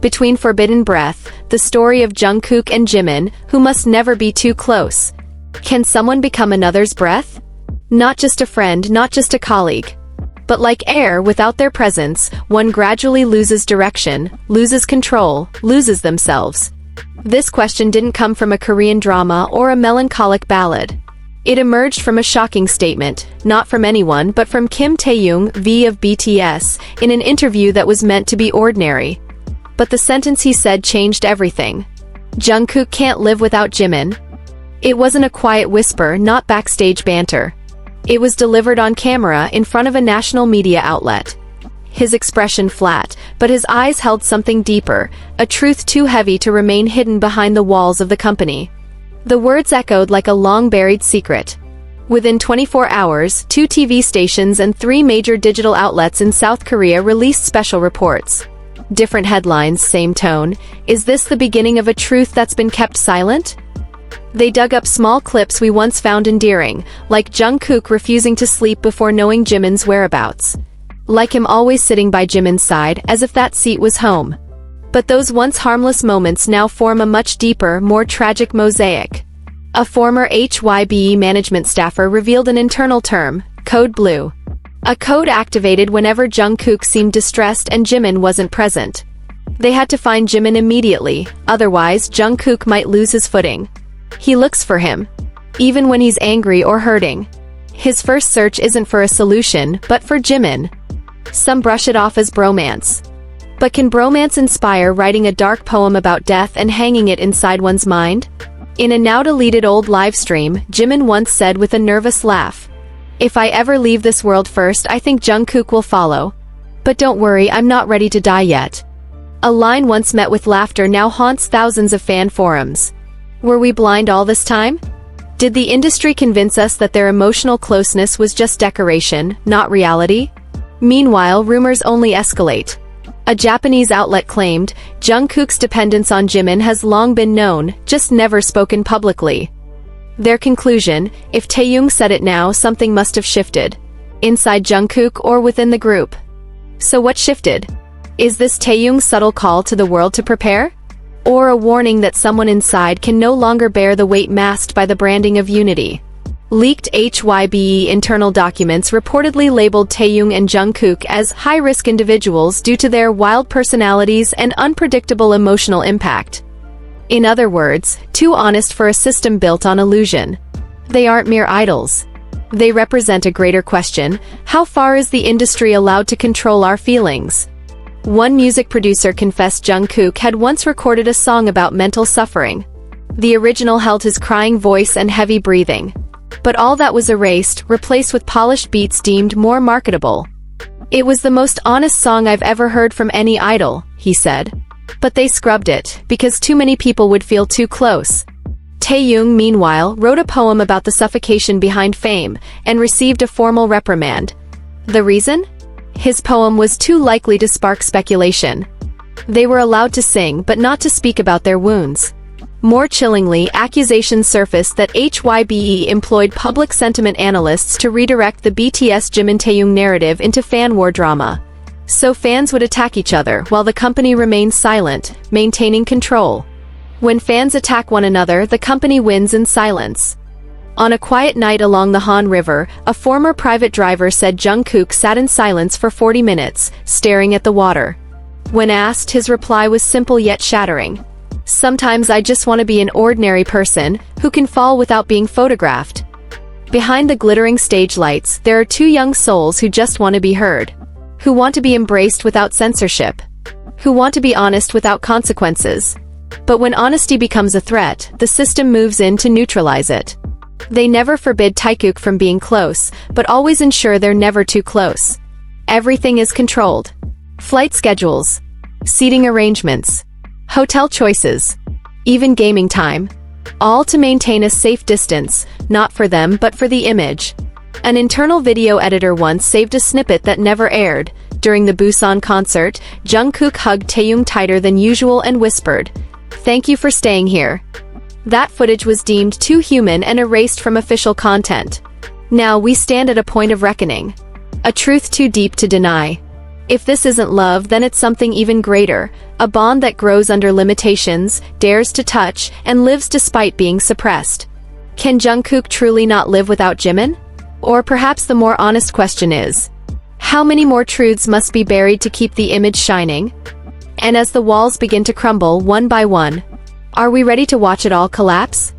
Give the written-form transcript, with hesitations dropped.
Between Forbidden Breath, the story of Jungkook and Jimin, who must never be too close. Can someone become another's breath? Not just a friend, not just a colleague. But like air, without their presence, one gradually loses direction, loses control, loses themselves. This question didn't come from a Korean drama or a melancholic ballad. It emerged from a shocking statement, not from anyone but from Kim Taehyung, V of BTS, in an interview that was meant to be ordinary. But the sentence he said changed everything. Jungkook can't live without Jimin. It wasn't a quiet whisper, not backstage banter. It was delivered on camera in front of a national media outlet. His expression flat, but his eyes held something deeper, a truth too heavy to remain hidden behind the walls of the company. The words echoed like a long-buried secret. Within 24 hours, 2 TV stations and 3 major digital outlets in South Korea released special reports. Different headlines, same tone. Is this the beginning of a truth that's been kept silent? They dug up small clips we once found endearing, like Jungkook refusing to sleep before knowing Jimin's whereabouts. Like him always sitting by Jimin's side, as if that seat was home. But those once harmless moments now form a much deeper, more tragic mosaic. A former HYBE management staffer revealed an internal term, Code Blue. A code activated whenever Jungkook seemed distressed and Jimin wasn't present. They had to find Jimin immediately, otherwise Jungkook might lose his footing. He looks for him, even when he's angry or hurting. His first search isn't for a solution, but for Jimin. Some brush it off as bromance. But can bromance inspire writing a dark poem about death and hanging it inside one's mind? In a now-deleted old livestream, Jimin once said with a nervous laugh, "If I ever leave this world first, I think Jungkook will follow. But don't worry, I'm not ready to die yet." A line once met with laughter now haunts thousands of fan forums. Were we blind all this time? Did the industry convince us that their emotional closeness was just decoration, not reality? Meanwhile, rumors only escalate. A Japanese outlet claimed, Jungkook's dependence on Jimin has long been known, just never spoken publicly. Their conclusion, if Taehyung said it now, something must have shifted. Inside Jungkook or within the group. So what shifted? Is this Taehyung's subtle call to the world to prepare? Or a warning that someone inside can no longer bear the weight masked by the branding of unity? Leaked HYBE internal documents reportedly labeled Taehyung and Jungkook as high-risk individuals due to their wild personalities and unpredictable emotional impact. In other words, too honest for a system built on illusion. They aren't mere idols. They represent a greater question: how far is the industry allowed to control our feelings? One music producer confessed Jungkook had once recorded a song about mental suffering. The original held his crying voice and heavy breathing. But all that was erased, replaced with polished beats deemed more marketable. "It was the most honest song I've ever heard from any idol," he said. But they scrubbed it, because too many people would feel too close. Taehyung, meanwhile, wrote a poem about the suffocation behind fame, and received a formal reprimand. The reason? His poem was too likely to spark speculation. They were allowed to sing but not to speak about their wounds. More chillingly, accusations surfaced that HYBE employed public sentiment analysts to redirect the BTS Jimin Taehyung narrative into fan war drama. So fans would attack each other while the company remained silent, maintaining control. When fans attack one another, the company wins in silence. On a quiet night along the Han River, a former private driver said Jungkook sat in silence for 40 minutes, staring at the water. When asked, his reply was simple yet shattering. "Sometimes I just want to be an ordinary person, who can fall without being photographed." Behind the glittering stage lights, there are 2 young souls who just want to be heard. Who want to be embraced without censorship. Who want to be honest without consequences. But when honesty becomes a threat, the system moves in to neutralize it. They never forbid Taehyung from being close, but always ensure they're never too close. Everything is controlled. Flight schedules. Seating arrangements. Hotel choices. Even gaming time. All to maintain a safe distance, not for them but for the image. An internal video editor once saved a snippet that never aired. During the Busan concert, Jungkook hugged Taehyung tighter than usual and whispered, "Thank you for staying here." That footage was deemed too human and erased from official content. Now we stand at a point of reckoning. A truth too deep to deny. If this isn't love, then it's something even greater, a bond that grows under limitations, dares to touch, and lives despite being suppressed. Can Jungkook truly not live without Jimin? Or perhaps the more honest question is, how many more truths must be buried to keep the image shining? And as the walls begin to crumble one by one, are we ready to watch it all collapse?